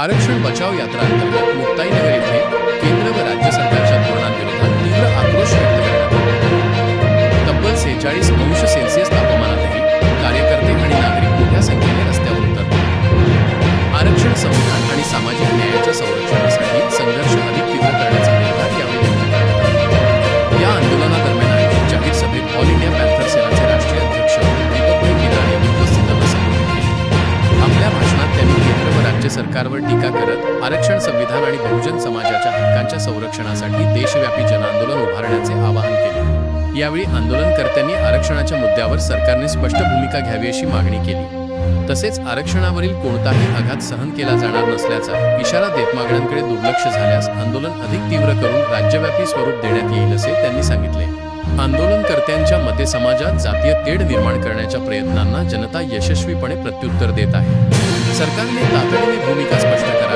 आरक्षण बचाव यात्रा अंतर्गत मुक्ताईनगर येथे केंद्र व राज्य सरकारच्या धोरणांविरोधात तीव्र आक्रोश व्यक्त करण्यात आला। तब्बल 46°C तापमानातही कार्यकर्ते आणि नागरिक मोठ्या संख्येने रस्त्यावर उतरले। आरक्षण संविधान आणि सामाजिक न्यायाच्या संरक्षणासाठी संघर्ष अधिक तीव्र करण्याचा निर्धार यावेळी व्यक्त करण्यात आला। या आंदोलनादरम्यान आयोजित जाहीर सभेत ऑल इंडिया पॅन्थर सेनाचे राष्ट्रीय अध्यक्ष दीपकभाई केदार यांनी उपस्थितांना संबोधित केले। आपल्या भाषणात त्यांनी केंद्र व राज्य सरकारवर टीका करत आरक्षण संविधान आणि बहुजन समाजाच्या हक्कांच्या संरक्षणासाठी देशव्यापी जनआंदोलन उभारण्याचे आवाहन केले। यावेळी आंदोलनकर्त्यांनी आरक्षणाच्या मुद्द्यावर सरकारने स्पष्ट भूमिका घ्यावी अशी मागणी केली। तसेच आरक्षणावरील कोणताही आघात सहन केला जाणार नसल्याचा इशारा देत मागण्यांकडे दुर्लक्ष झाल्यास आंदोलन अधिक तीव्र करून राज्यव्यापी स्वरूप देण्यात येईल असे त्यांनी सांगितले। आंदोलनकर्त्यांच्या मते समाजात जातीय तेढ निर्माण करण्याच्या प्रयत्नांना जनता यशस्वीपणे प्रत्युत्तर देत आहे। सरकारने तातडीने भूमिका स्पष्ट करावी।